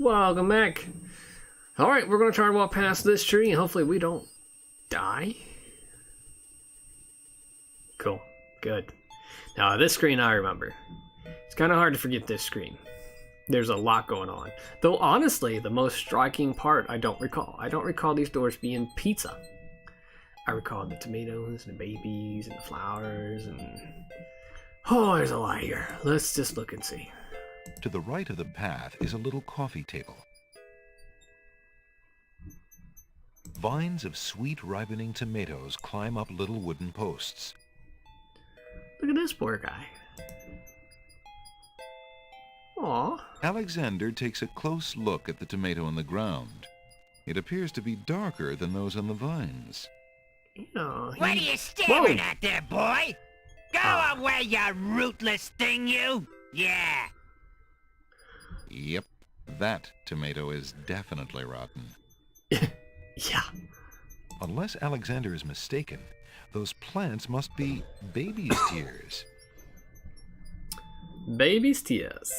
Welcome back. Alright, we're going to try to walk past this tree and hopefully we don't die. Cool. Good. Now, this screen I remember. It's kind of hard to forget this screen. There's a lot going on. Though, honestly, the most striking part I don't recall. I don't recall these doors being pizza. I recall the tomatoes and the babies and the flowers and... Oh, there's a lot here. Let's just look and see. To the right of the path is a little coffee table. Vines of sweet ripening tomatoes climb up little wooden posts. Look at this poor guy. Aw. Alexander takes a close look at the tomato on the ground. It appears to be darker than those on the vines. You know, What are you staring at there, boy? Go away, you rootless thing, you! Yeah! Yep, that tomato is definitely rotten. Yeah. Unless Alexander is mistaken, those plants must be baby's tears. Baby's tears.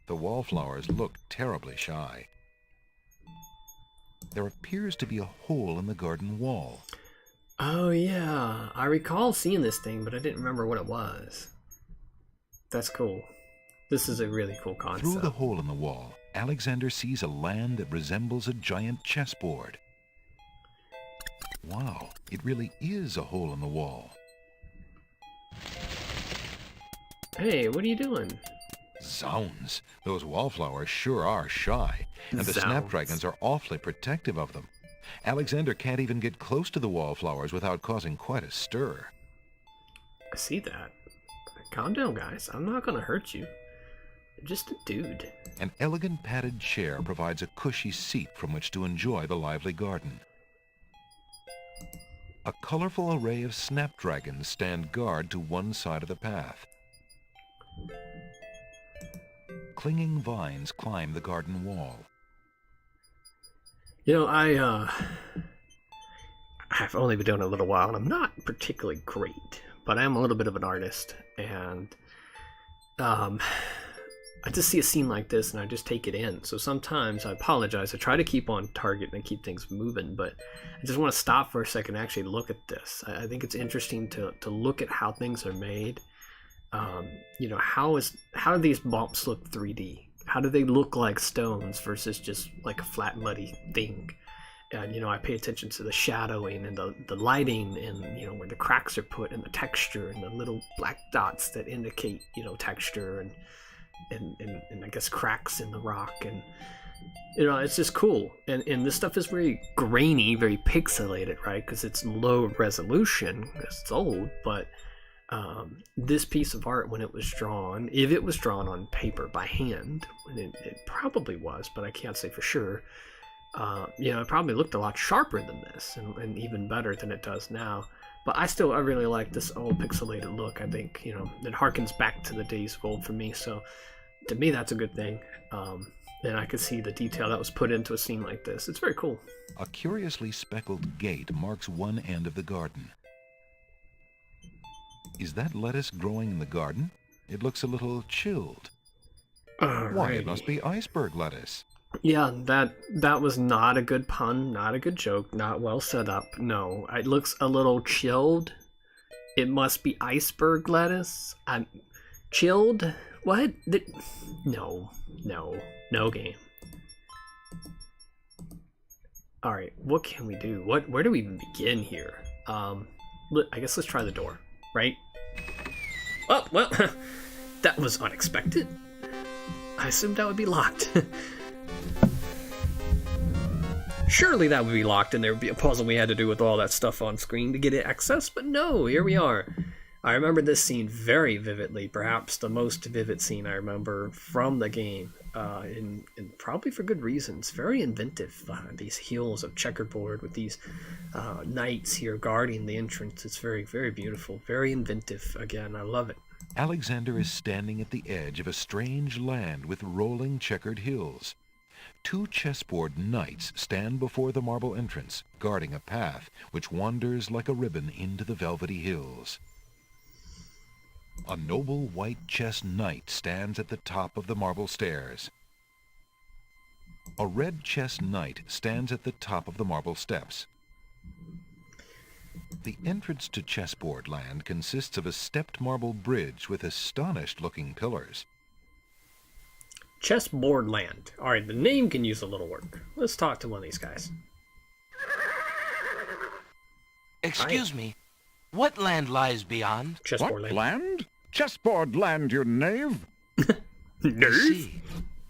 The wallflowers look terribly shy. There appears to be a hole in the garden wall. Oh yeah, I recall seeing this thing, but I didn't remember what it was. That's cool. This is a really cool concept. Through the hole in the wall, Alexander sees a land that resembles a giant chessboard. Wow, it really is a hole in the wall. Hey, what are you doing? Zounds, those wallflowers sure are shy, and the snapdragons are awfully protective of them. Alexander can't even get close to the wallflowers without causing quite a stir. I see that. Calm down, guys. I'm not gonna hurt you. I'm just a dude. An elegant padded chair provides a cushy seat from which to enjoy the lively garden. A colorful array of snapdragons stand guard to one side of the path. Clinging vines climb the garden wall. You know, I've only been doing it a little while, and I'm not particularly great, but I am a little bit of an artist, and I just see a scene like this, and I just take it in. So sometimes, I apologize, I try to keep on target and keep things moving, but I just want to stop for a second and actually look at this. I think it's interesting to look at how things are made. You know, how do these bumps look 3D? How do they look like stones versus just like a flat muddy thing? And you know, I pay attention to the shadowing and the lighting, and you know, where the cracks are put, and the texture, and the little black dots that indicate, you know, texture and I guess cracks in the rock, and you know, it's just cool. And this stuff is very grainy, very pixelated, right? Because it's low resolution, because it's old, but this piece of art, when it was drawn, if it was drawn on paper by hand, and it probably was, but I can't say for sure, you know, it probably looked a lot sharper than this, and even better than it does now. But I really like this old pixelated look. I think, you know, it harkens back to the days of old for me, so to me that's a good thing. And I could see the detail that was put into a scene like this. It's very cool. A curiously speckled gate marks one end of the garden. Is that lettuce growing in the garden? It looks a little chilled. Why, it must be iceberg lettuce. Yeah, that was not a good pun, not a good joke, not well set up. No, it looks a little chilled. It must be iceberg lettuce. I'm chilled? What? No game. Alright, what can we do? Where do we even begin here? I guess let's try the door, right? Oh, well, that was unexpected. I assumed that would be locked. Surely that would be locked and there would be a puzzle we had to do with all that stuff on screen to get it access, but no, here we are. I remember this scene very vividly, perhaps the most vivid scene I remember from the game, and probably for good reasons. Very inventive, these hills of checkerboard with these knights here guarding the entrance. It's very, very beautiful, very inventive. Again, I love it. Alexander is standing at the edge of a strange land with rolling checkered hills. Two chessboard knights stand before the marble entrance, guarding a path which wanders like a ribbon into the velvety hills. A noble white chess knight stands at the top of the marble stairs. A red chess knight stands at the top of the marble steps. The entrance to chessboard land consists of a stepped marble bridge with astonished-looking pillars. Chessboard land. Alright, the name can use a little work. Let's talk to one of these guys. Excuse me, what land lies beyond? Chessboard What land. land? Chessboard land, you knave. I Nerve? see.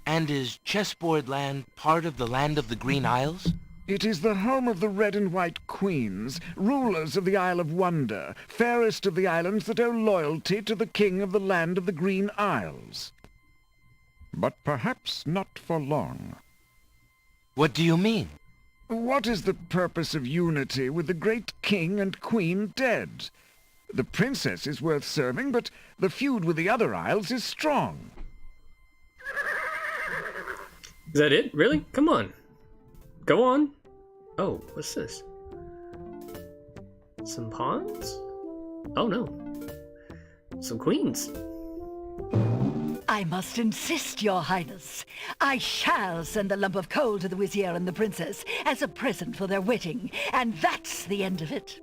And is chessboard land part of the land of the Green Isles? It is the home of the red and white queens, rulers of the Isle of Wonder, fairest of the islands that owe loyalty to the king of the land of the Green Isles. But perhaps not for long. What do you mean? What is the purpose of unity with the great king and queen dead? The princess is worth serving, but the feud with the other isles is strong. Is that it? Really? Come on. Go on. Oh, what's this? Some pawns? Oh no. Some queens. I must insist, Your Highness. I shall send the lump of coal to the Vizier and the Princess as a present for their wedding, and that's the end of it.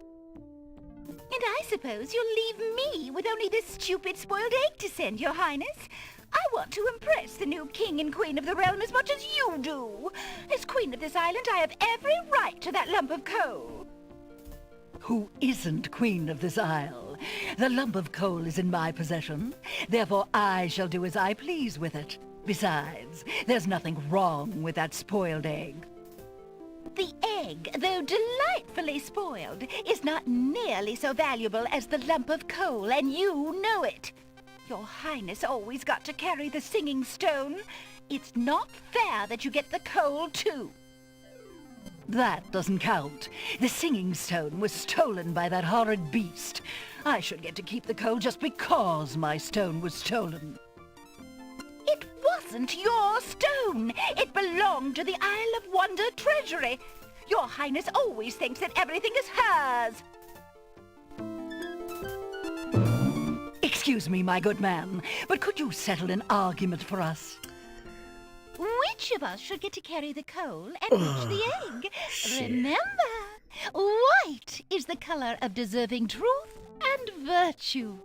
And I suppose you'll leave me with only this stupid spoiled egg to send, Your Highness. I want to impress the new king and queen of the realm as much as you do. As queen of this island, I have every right to that lump of coal. Who isn't queen of this isle? The lump of coal is in my possession. Therefore, I shall do as I please with it. Besides, there's nothing wrong with that spoiled egg. The egg, though delightfully spoiled, is not nearly so valuable as the lump of coal, and you know it. Your Highness always got to carry the singing stone. It's not fair that you get the coal, too. That doesn't count. The singing stone was stolen by that horrid beast. I should get to keep the coal just because my stone was stolen. It wasn't your stone. It belonged to the Isle of Wonder treasury. Your Highness always thinks that everything is hers. Excuse me, my good man, but could you settle an argument for us? Which of us should get to carry the coal and which the egg? shit. Remember, white is the color of deserving truth and virtue.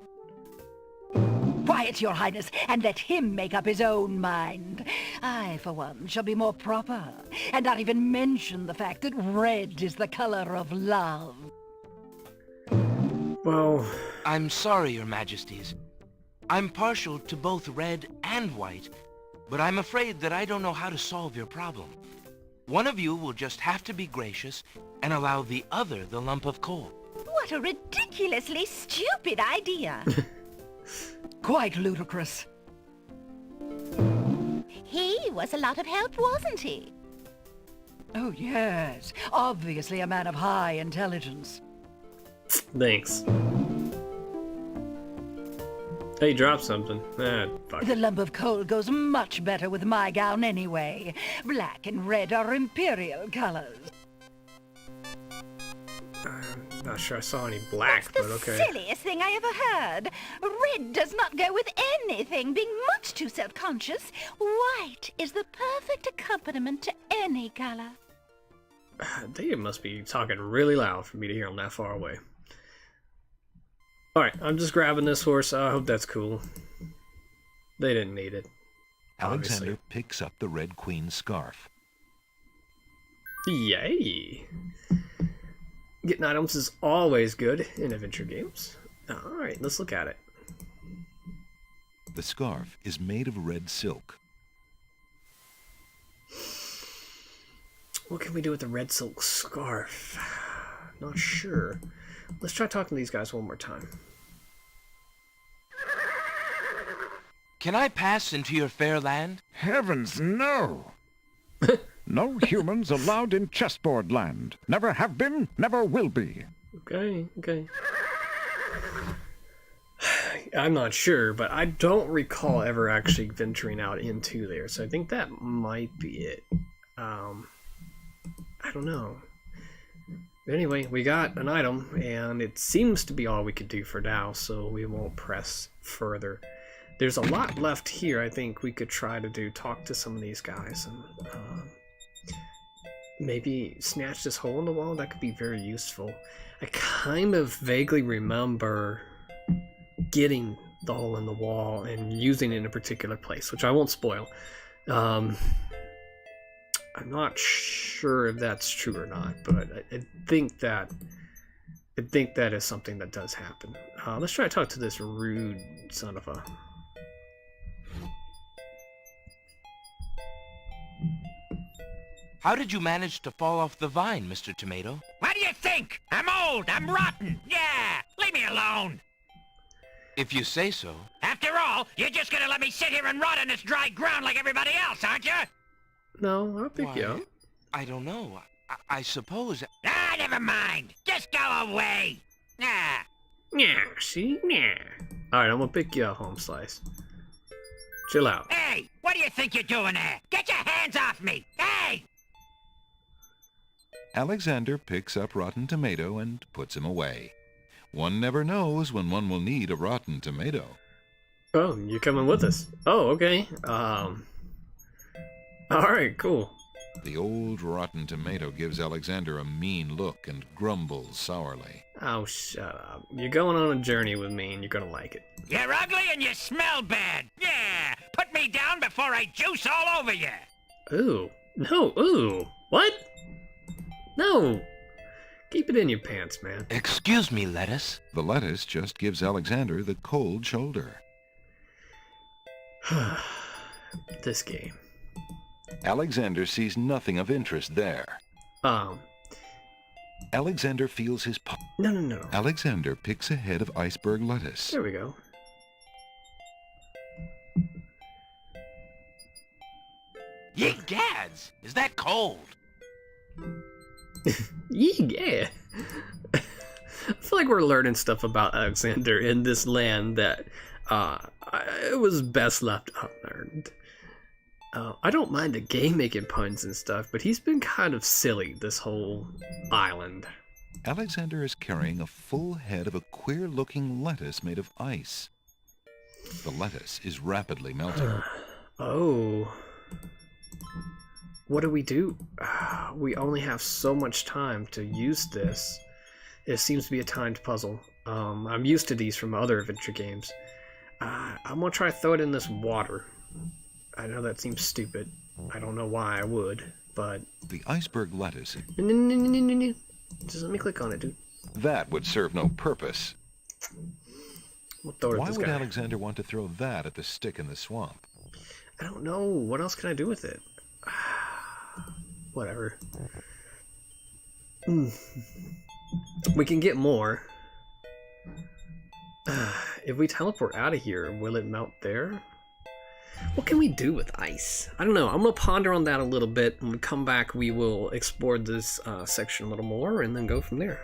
Quiet, Your Highness, and let him make up his own mind. I, for one, shall be more proper, and not even mention the fact that red is the color of love. Well, I'm sorry, Your Majesties. I'm partial to both red and white, but I'm afraid that I don't know how to solve your problem. One of you will just have to be gracious and allow the other the lump of coal. What a ridiculously stupid idea. Quite ludicrous. He was a lot of help, wasn't he? Oh, yes. Obviously a man of high intelligence. thanks. Hey, drop something. Ah, fuck. The lump of coal goes much better with my gown anyway. Black and red are imperial colors. I'm not sure I saw any black, That's but the okay. silliest thing I ever heard. Red does not go with anything, being much too self-conscious. White is the perfect accompaniment to any color. They must be talking really loud for me to hear them that far away. Alright, I'm just grabbing this horse. I hope that's cool. They didn't need it. Alexander picks up the Red Queen's scarf. Yay! Getting items is always good in adventure games. Alright, let's look at it. The scarf is made of red silk. What can we do with the red silk scarf? Not sure. Let's try talking to these guys one more time. Can I pass into your fair land? Heavens, no! No humans allowed in chessboard land. Never have been, never will be. Okay. I'm not sure, but I don't recall ever actually venturing out into there, so I think that might be it. I don't know. But anyway, we got an item, and it seems to be all we could do for now, so we won't press further. There's a lot left here. I think we could try to talk to some of these guys and maybe snatch this hole in the wall. That could be very useful. I kind of vaguely remember getting the hole in the wall and using it in a particular place, which I won't spoil. I'm not sure if that's true or not, but I think that is something that does happen. Let's try to talk to this rude son of a... How did you manage to fall off the vine, Mr. Tomato? What do you think? I'm old. I'm rotten. Yeah. Leave me alone. If you say so. After all, you're just gonna let me sit here and rot on this dry ground like everybody else, aren't you? No, I'll pick you Why, up. I don't know. I suppose... Ah, never mind. Just go away. Ah. Yeah, see? Yeah. Alright, I'm gonna pick you up, Home Slice. Chill out. Hey, what do you think you're doing there? Get your hands off me. Hey! Alexander picks up Rotten Tomato and puts him away. One never knows when one will need a rotten tomato. Oh, you're coming with us. Oh, okay. Alright, cool. The old Rotten Tomato gives Alexander a mean look and grumbles sourly. Oh, shut up. You're going on a journey with me and you're gonna like it. You're ugly and you smell bad. Yeah. Put me down before I juice all over you. Ooh. No, ooh. What? No. Keep it in your pants, man. Excuse me, lettuce. The lettuce just gives Alexander the cold shoulder. This game. Alexander sees nothing of interest there. Alexander feels his No. Alexander picks a head of iceberg lettuce. There we go. Ye gads! Is that cold? Yeah. I feel like we're learning stuff about Alexander in this land that it was best left unlearned. I don't mind the game making puns and stuff, but he's been kind of silly this whole island. Alexander is carrying a full head of a queer-looking lettuce made of ice. The lettuce is rapidly melting. Oh. What do? We only have so much time to use this. It seems to be a timed puzzle. I'm used to these from other adventure games. I'm gonna try to throw it in this water. I know that seems stupid. I don't know why I would, but... The iceberg lettuce... No. Just let me click on it, dude. That would serve no purpose. We'll throw it at Why this would guy. Alexander want to throw that at the stick in the swamp? I don't know. What else can I do with it? Whatever. We can get more. If we teleport out of here, will it melt there? What can we do with ice? I don't know. I'm going to ponder on that a little bit. When we come back, we will explore this section a little more and then go from there.